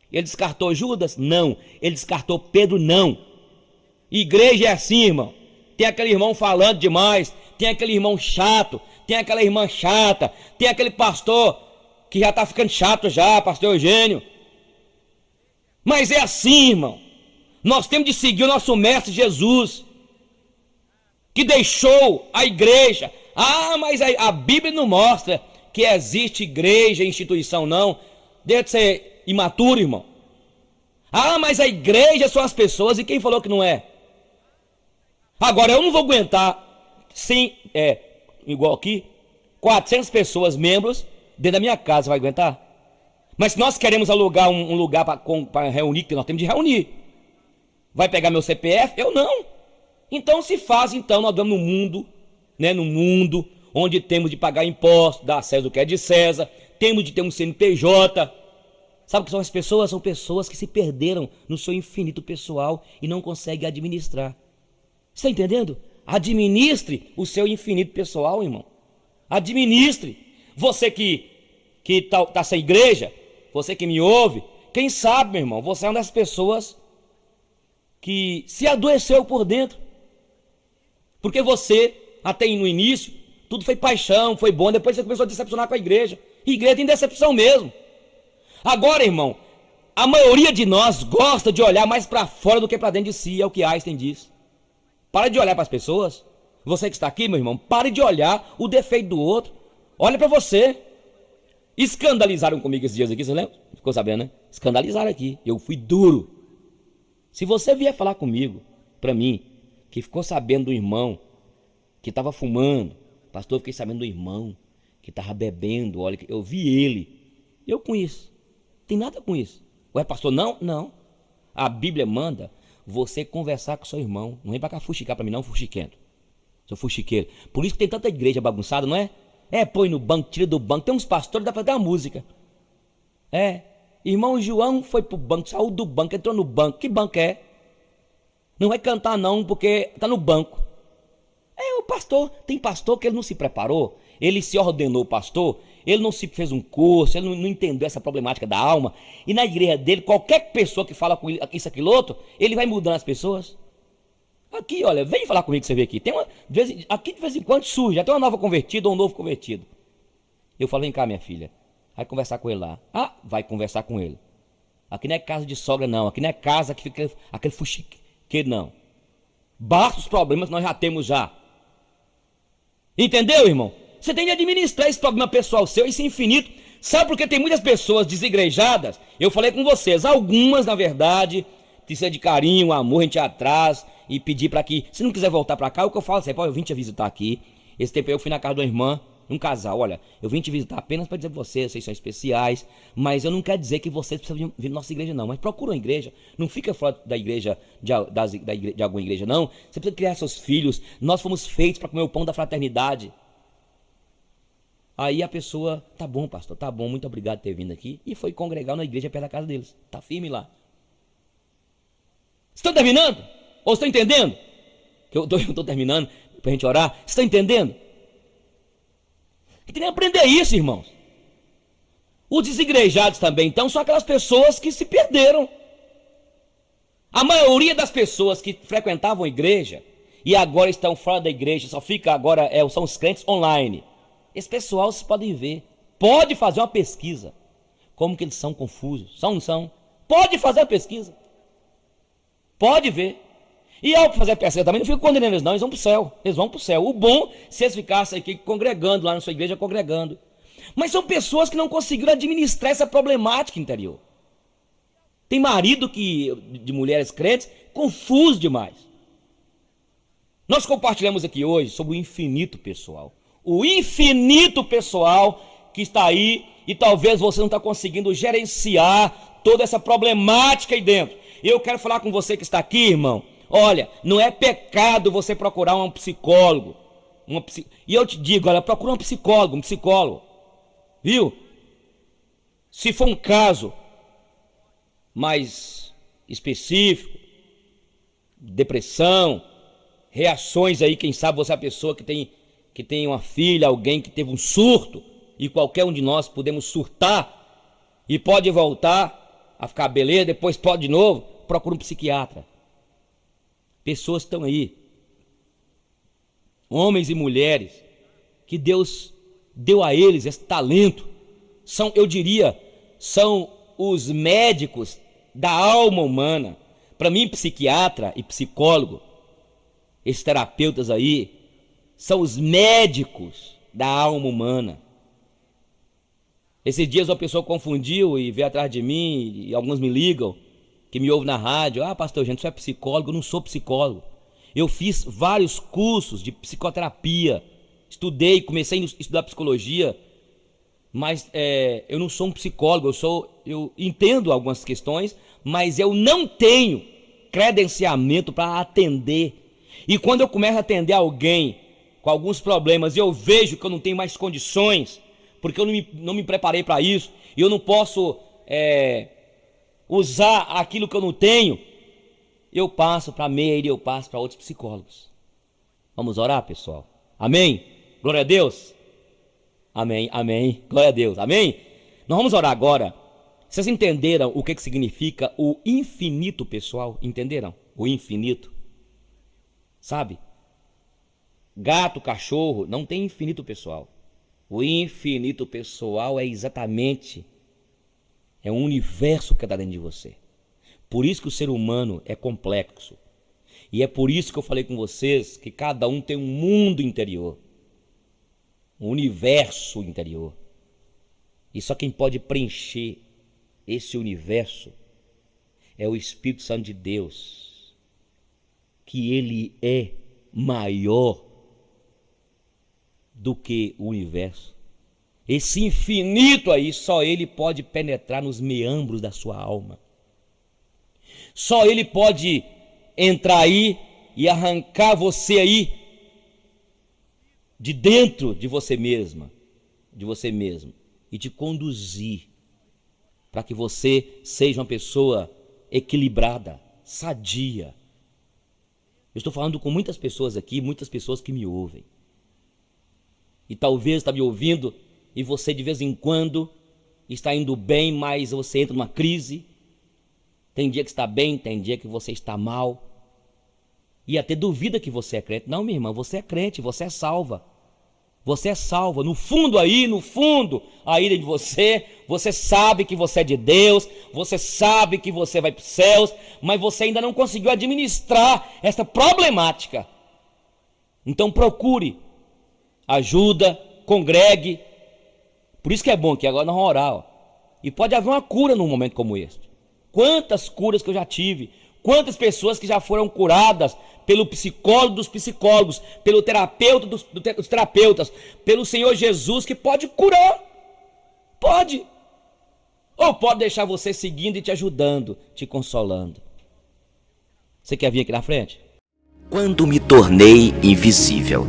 Ele descartou Judas? Não. Ele descartou Pedro? Não. Igreja é assim, irmão. Tem aquele irmão falando demais, tem aquele irmão chato, tem aquela irmã chata, tem aquele pastor que já está ficando chato já, pastor Eugênio. Mas é assim, irmão. Nós temos de seguir o nosso mestre Jesus, que deixou a igreja. Ah, mas a Bíblia não mostra que existe igreja, instituição, não. Deixa de ser imaturo, irmão. Ah, mas a igreja são as pessoas, e quem falou que não é? Agora, eu não vou aguentar, sim, igual aqui, 400 pessoas, membros, dentro da minha casa, vai aguentar? Mas se nós queremos alugar um lugar para reunir, que nós temos de reunir, vai pegar meu CPF? Eu não. Então se faz, então, nós vamos no mundo, né, no mundo, onde temos de pagar impostos, dar a César o que é de César, temos de ter um CNPJ. Sabe o que são as pessoas? São pessoas que se perderam no seu infinito pessoal e não conseguem administrar. Está entendendo? Administre o seu infinito pessoal, irmão. Administre. Você que está sem igreja, você que me ouve, quem sabe, meu irmão, você é uma das pessoas que se adoeceu por dentro. Porque você, até no início, tudo foi paixão, foi bom, depois você começou a decepcionar com a igreja. E igreja tem decepção mesmo. Agora, irmão, a maioria de nós gosta de olhar mais para fora do que para dentro de si, é o que Einstein diz. Para de olhar para as pessoas. Você que está aqui, meu irmão, pare de olhar o defeito do outro. Olha para você. Escandalizaram comigo esses dias aqui, você lembra? Ficou sabendo, né? Escandalizaram aqui. Eu fui duro. Se você vier falar comigo, para mim, que ficou sabendo do irmão que estava fumando, pastor, eu fiquei sabendo do irmão que estava bebendo, olha, eu vi ele. Eu com isso. Tem nada com isso. Ué, pastor, não? Não. A Bíblia manda você conversar com seu irmão. Não vem para cá fuxicar para mim não, fuxiquento. Seu fuxiqueiro. Por isso que tem tanta igreja bagunçada, não é? Põe no banco, tira do banco. Tem uns pastores, dá para dar uma música. Irmão João foi pro banco, saiu do banco, entrou no banco. Que banco é? Não vai cantar não, porque tá no banco. O pastor, tem pastor que ele não se preparou, ele se ordenou pastor, ele não se fez um curso, ele não entendeu essa problemática da alma. E na igreja dele, qualquer pessoa que fala com ele, isso, aquilo, outro, ele vai mudando as pessoas. Aqui, olha, vem falar comigo que você vê aqui. Aqui de vez em quando surge, até uma nova convertida ou um novo convertido. Eu falo, vem cá, minha filha. Vai conversar com ele lá. Vai conversar com ele. Aqui não é casa de sogra, não. Aqui não é casa que fica aquele fuxiqueiro, não. Basta os problemas que nós já temos já. Entendeu, irmão? Você tem de administrar esse problema pessoal seu, esse infinito. Sabe por que tem muitas pessoas desigrejadas? Eu falei com vocês, algumas, na verdade, precisa de carinho, amor, a gente ir atrás e pedir para que, se não quiser voltar para cá, o que eu falo assim, eu vim te visitar aqui. Esse tempo eu fui na casa de uma irmã, um casal, olha, eu vim te visitar apenas para dizer para vocês são especiais, mas eu não quero dizer que vocês precisam vir na nossa igreja não, mas procura uma igreja, não fica fora da igreja, de alguma igreja não, você precisa criar seus filhos, nós fomos feitos para comer o pão da fraternidade. Aí a pessoa, tá bom pastor, tá bom, muito obrigado por ter vindo aqui, e foi congregar na igreja perto da casa deles, tá firme lá. Estão terminando? Ou estão entendendo? Que eu estou terminando para a gente orar, estão entendendo? Tem que aprender isso, irmãos. Os desigrejados também, então, são aquelas pessoas que se perderam. A maioria das pessoas que frequentavam a igreja e agora estão fora da igreja, só fica agora, são os crentes online. Esse pessoal, vocês podem ver, pode fazer uma pesquisa. Como que eles são confusos? São ou não são? Pode fazer a pesquisa. Pode ver. E ao fazer a pesquisa também, não fica condenando eles não, eles vão para o céu. Eles vão para o céu. O bom, se eles ficassem aqui congregando, lá na sua igreja, congregando. Mas são pessoas que não conseguiram administrar essa problemática interior. Tem marido de mulheres crentes, confuso demais. Nós compartilhamos aqui hoje sobre o infinito pessoal. O infinito pessoal que está aí e talvez você não está conseguindo gerenciar toda essa problemática aí dentro. Eu quero falar com você que está aqui, irmão. Olha, não é pecado você procurar um psicólogo. E eu te digo, olha, procura um psicólogo. Viu? Se for um caso mais específico, depressão, reações aí, quem sabe você é a pessoa que tem uma filha, alguém que teve um surto, e qualquer um de nós podemos surtar, e pode voltar a ficar beleza, depois pode de novo, procura um psiquiatra. Pessoas estão aí, homens e mulheres, que Deus deu a eles esse talento, eu diria, são os médicos da alma humana. Para mim, psiquiatra e psicólogo, esses terapeutas aí, são os médicos da alma humana. Esses dias uma pessoa confundiu e veio atrás de mim, e alguns me ligam, que me ouvem na rádio, pastor, gente, você é psicólogo? Eu não sou psicólogo. Eu fiz vários cursos de psicoterapia, estudei, comecei a estudar psicologia, mas eu não sou um psicólogo, eu entendo algumas questões, mas eu não tenho credenciamento para atender. E quando eu começo a atender alguém com alguns problemas e eu vejo que eu não tenho mais condições, porque eu não me preparei para isso, e eu não posso usar aquilo que eu não tenho, eu passo para Meire, eu passo para outros psicólogos. Vamos orar, pessoal? Amém? Glória a Deus. Amém, amém. Glória a Deus, amém? Nós vamos orar agora. Vocês entenderam o que significa o infinito pessoal? Entenderam? O infinito. Sabe? Gato, cachorro, não tem infinito pessoal. O infinito pessoal é exatamente, um universo que está dentro de você. Por isso que o ser humano é complexo. E é por isso que eu falei com vocês que cada um tem um mundo interior, um universo interior. E só quem pode preencher esse universo é o Espírito Santo de Deus, que ele é maior do que o universo. Esse infinito aí, só ele pode penetrar nos meandros da sua alma. Só ele pode entrar aí e arrancar você aí de dentro de você mesma, de você mesmo, e te conduzir para que você seja uma pessoa equilibrada, sadia. Eu estou falando com muitas pessoas aqui, muitas pessoas que me ouvem. E talvez está me ouvindo e você de vez em quando está indo bem, mas você entra numa crise. Tem dia que está bem, tem dia que você está mal. E até duvida que você é crente. Não, minha irmã, você é crente, você é salva. Você é salva. No fundo aí de você sabe que você é de Deus, você sabe que você vai para os céus, mas você ainda não conseguiu administrar essa problemática. Então procure ajuda, congregue. Por isso que é bom que agora nós vamos orar. Ó. E pode haver uma cura num momento como este. Quantas curas que eu já tive, quantas pessoas que já foram curadas pelo psicólogo dos psicólogos, pelo terapeuta dos terapeutas, pelo Senhor Jesus, que pode curar. Pode. Ou pode deixar você seguindo e te ajudando, te consolando. Você quer vir aqui na frente? Quando me tornei invisível.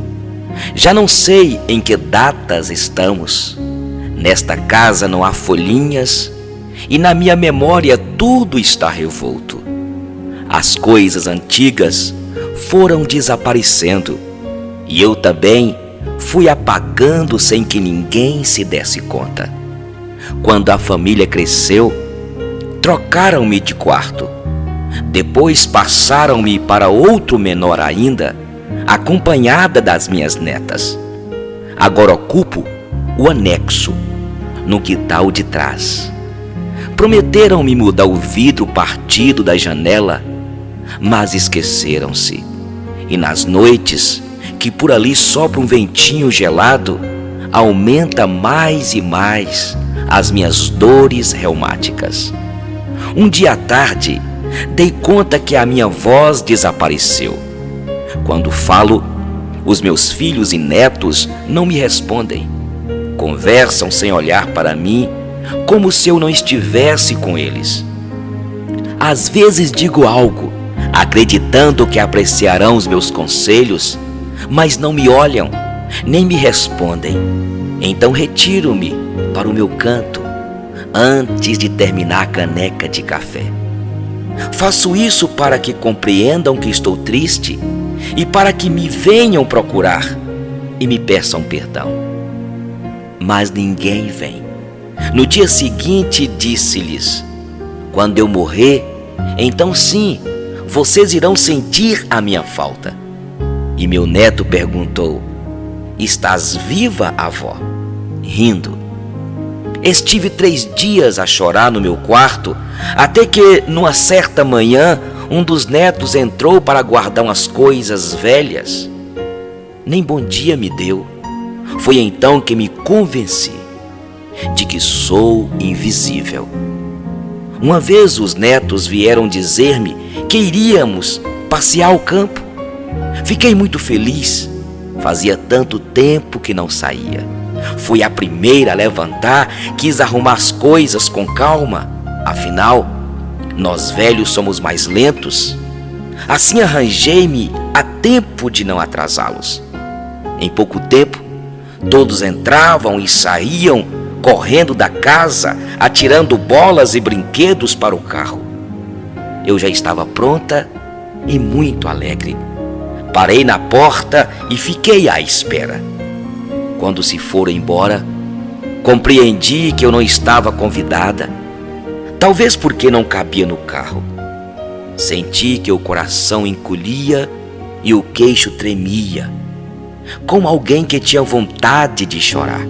Já não sei em que datas estamos. Nesta casa não há folhinhas e na minha memória tudo está revolto. As coisas antigas foram desaparecendo e eu também fui apagando sem que ninguém se desse conta. Quando a família cresceu, trocaram-me de quarto. Depois passaram-me para outro menor ainda, acompanhada das minhas netas. Agora ocupo o anexo, no quintal de trás. Prometeram-me mudar o vidro partido da janela, mas esqueceram-se. E nas noites, que por ali sopra um ventinho gelado, aumenta mais e mais as minhas dores reumáticas. Um dia à tarde, dei conta que a minha voz desapareceu. Quando falo, os meus filhos e netos não me respondem. Conversam sem olhar para mim, como se eu não estivesse com eles. Às vezes digo algo, acreditando que apreciarão os meus conselhos, mas não me olham, nem me respondem. Então retiro-me para o meu canto, antes de terminar a caneca de café. Faço isso para que compreendam que estou triste e para que me venham procurar e me peçam perdão. Mas ninguém vem. No dia seguinte disse-lhes: quando eu morrer, então sim, vocês irão sentir a minha falta. E meu neto perguntou: estás viva, avó? Rindo. Estive 3 dias a chorar no meu quarto, até que, numa certa manhã, um dos netos entrou para guardar umas coisas velhas. Nem bom dia me deu. Foi então que me convenci de que sou invisível. Uma vez os netos vieram dizer-me que iríamos passear ao campo. Fiquei muito feliz. Fazia tanto tempo que não saía. Fui a primeira a levantar, quis arrumar as coisas com calma. Afinal, nós velhos somos mais lentos. Assim arranjei-me a tempo de não atrasá-los. Em pouco tempo, todos entravam e saíam, correndo da casa, atirando bolas e brinquedos para o carro. Eu já estava pronta e muito alegre. Parei na porta e fiquei à espera. Quando se foram embora, compreendi que eu não estava convidada, talvez porque não cabia no carro. Senti que o coração encolhia e o queixo tremia, como alguém que tinha vontade de chorar.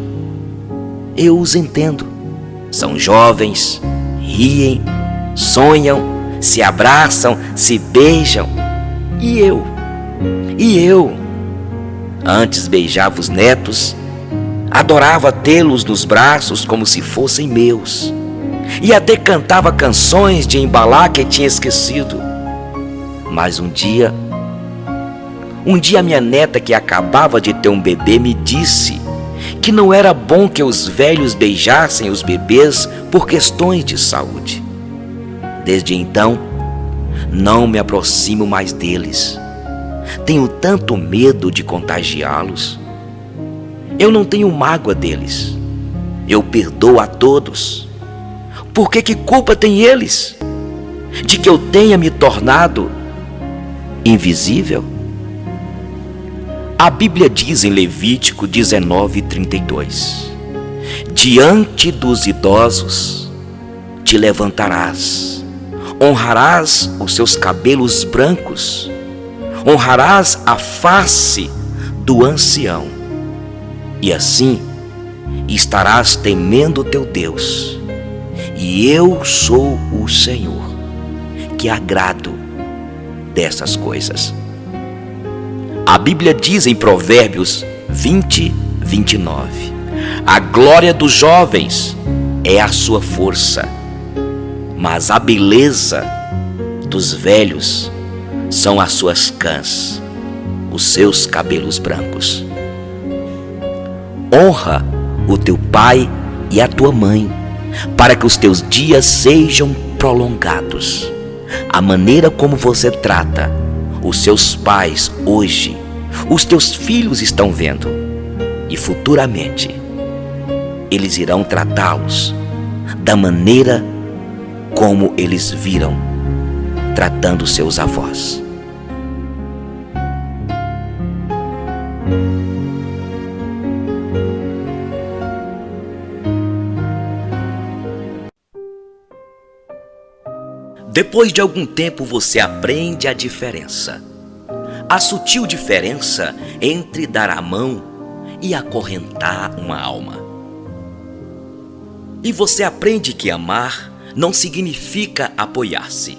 Eu os entendo. São jovens, riem, sonham, se abraçam, se beijam. E eu, antes beijava os netos, adorava tê-los nos braços como se fossem meus, e até cantava canções de embalar que tinha esquecido. Mas um dia minha neta, que acabava de ter um bebê, me disse que não era bom que os velhos beijassem os bebês por questões de saúde. Desde então, não me aproximo mais deles. Tenho tanto medo de contagiá-los. Eu não tenho mágoa deles. Eu perdoo a todos. Por que culpa têm eles de que eu tenha me tornado invisível? A Bíblia diz em Levítico 19:32: diante dos idosos te levantarás, honrarás os seus cabelos brancos, honrarás a face do ancião, e assim estarás temendo teu Deus. E eu sou o Senhor, que agrado dessas coisas. A Bíblia diz em Provérbios 20:29: a glória dos jovens é a sua força, mas a beleza dos velhos são as suas cãs, os seus cabelos brancos. Honra o teu pai e a tua mãe, para que os teus dias sejam prolongados. A maneira como você trata os seus pais hoje, os teus filhos estão vendo, e futuramente eles irão tratá-los da maneira como eles viram tratando seus avós. Depois de algum tempo você aprende a diferença, a sutil diferença entre dar a mão e acorrentar uma alma. E você aprende que amar não significa apoiar-se,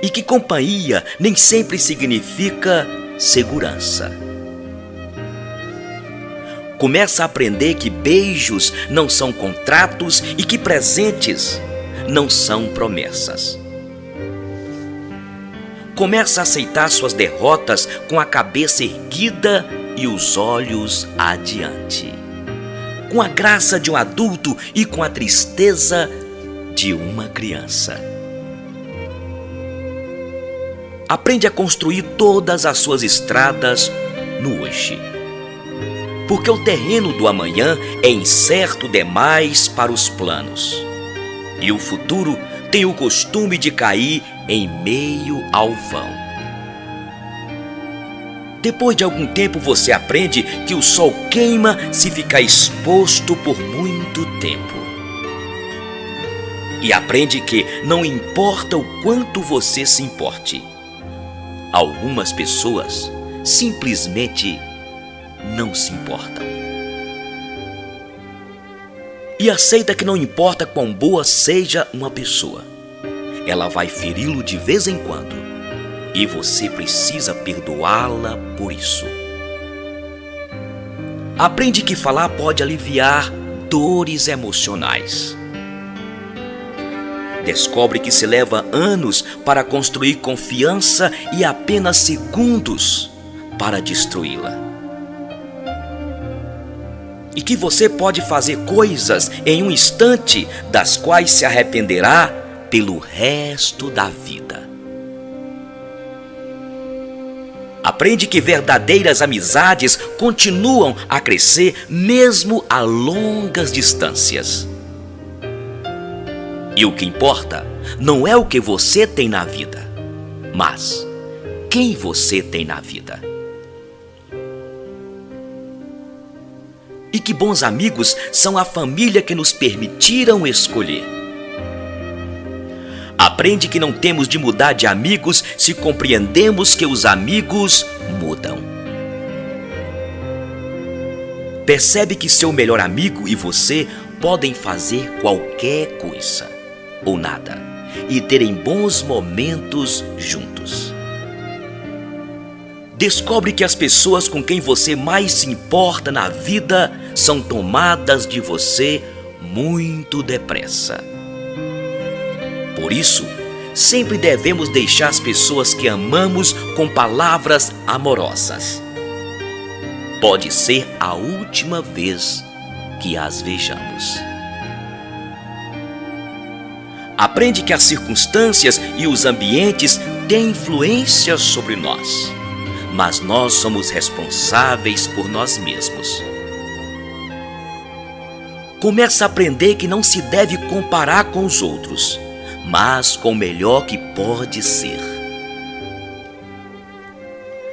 e que companhia nem sempre significa segurança. Começa a aprender que beijos não são contratos e que presentes não são promessas. Começa a aceitar suas derrotas com a cabeça erguida e os olhos adiante, com a graça de um adulto e com a tristeza de uma criança. Aprende a construir todas as suas estradas no hoje, porque o terreno do amanhã é incerto demais para os planos, e o futuro tem o costume de cair em meio ao vão. Depois de algum tempo você aprende que o sol queima se ficar exposto por muito tempo. E aprende que não importa o quanto você se importe, algumas pessoas simplesmente não se importam. E aceita que não importa quão boa seja uma pessoa, ela vai feri-lo de vez em quando, e você precisa perdoá-la por isso. Aprende que falar pode aliviar dores emocionais. Descobre que se leva anos para construir confiança e apenas segundos para destruí-la. E que você pode fazer coisas em um instante das quais se arrependerá pelo resto da vida. Aprende que verdadeiras amizades continuam a crescer mesmo a longas distâncias. E o que importa não é o que você tem na vida, mas quem você tem na vida. E que bons amigos são a família que nos permitiram escolher. Aprende que não temos de mudar de amigos se compreendemos que os amigos mudam. Percebe que seu melhor amigo e você podem fazer qualquer coisa ou nada e terem bons momentos juntos. descobre que as pessoas com quem você mais se importa na vida são tomadas de você muito depressa. Por isso, sempre devemos deixar as pessoas que amamos com palavras amorosas. Pode ser a última vez que as vejamos. Aprende que as circunstâncias e os ambientes têm influência sobre nós, mas nós somos responsáveis por nós mesmos. Começa a aprender que não se deve comparar com os outros, mas com o melhor que pode ser.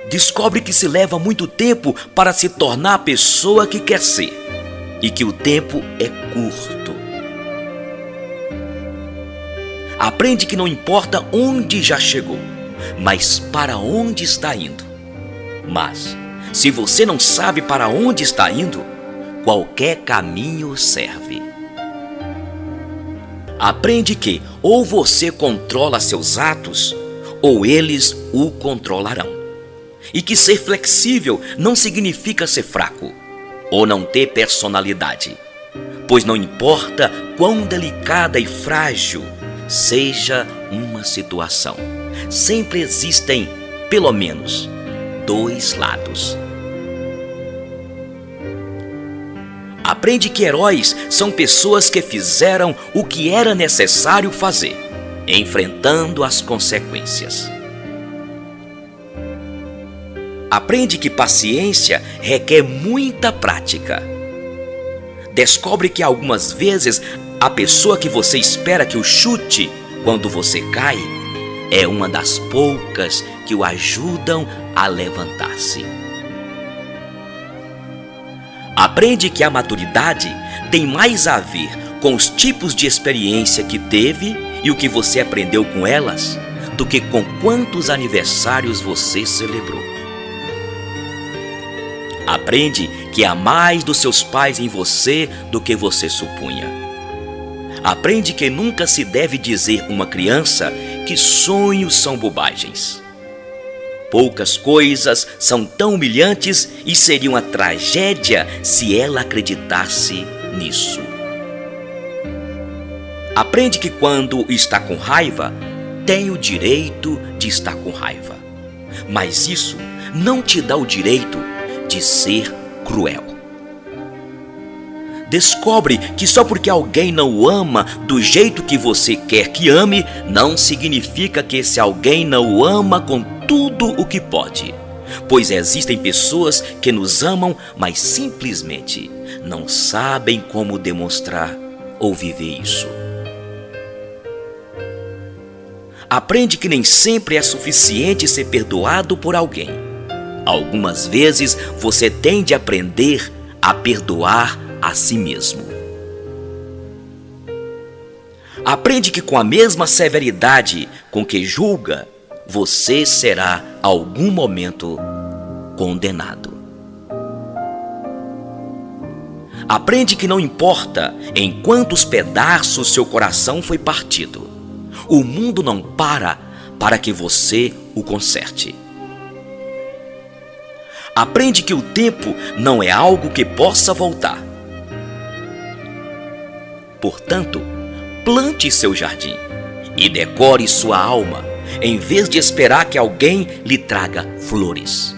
Descobre que se leva muito tempo para se tornar a pessoa que quer ser e que o tempo é curto. Aprende que não importa onde já chegou, mas para onde está indo. Mas, se você não sabe para onde está indo, qualquer caminho serve. Aprende que ou você controla seus atos, ou eles o controlarão. E que ser flexível não significa ser fraco, ou não ter personalidade, pois não importa quão delicada e frágil seja uma situação, sempre existem, pelo menos, dois lados. Aprende que heróis são pessoas que fizeram o que era necessário fazer, enfrentando as consequências. Aprende que paciência requer muita prática. Descobre que algumas vezes a pessoa que você espera que o chute quando você cai é uma das poucas que o ajudam a levantar-se. Aprende que a maturidade tem mais a ver com os tipos de experiência que teve e o que você aprendeu com elas, do que com quantos aniversários você celebrou. Aprende que há mais dos seus pais em você do que você supunha. Aprende que nunca se deve dizer a uma criança que sonhos são bobagens. Poucas coisas são tão humilhantes e seria uma tragédia se ela acreditasse nisso. Aprende que quando está com raiva, tem o direito de estar com raiva. Mas isso não te dá o direito de ser cruel. Descobre que só porque alguém não o ama do jeito que você quer que ame, não significa que esse alguém não o ama com tudo o que pode. Pois existem pessoas que nos amam, mas simplesmente não sabem como demonstrar ou viver isso. Aprende que nem sempre é suficiente ser perdoado por alguém. Algumas vezes você tem de aprender a perdoar a si mesmo. Aprende que com a mesma severidade com que julga, você será, algum momento, condenado. Aprende que não importa em quantos pedaços seu coração foi partido, o mundo não para que você o conserte. Aprende que o tempo não é algo que possa voltar. Portanto, plante seu jardim e decore sua alma, em vez de esperar que alguém lhe traga flores.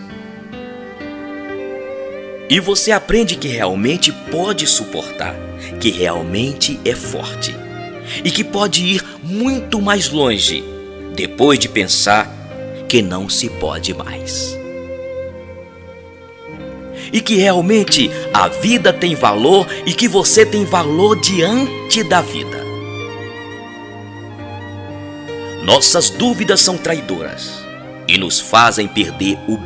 E você aprende que realmente pode suportar, que realmente é forte e que pode ir muito mais longe depois de pensar que não se pode mais. E que realmente a vida tem valor e que você tem valor diante da vida. Nossas dúvidas são traidoras e nos fazem perder o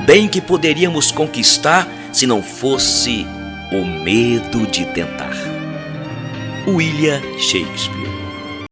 bem que poderíamos conquistar se não fosse o medo de tentar. William Shakespeare.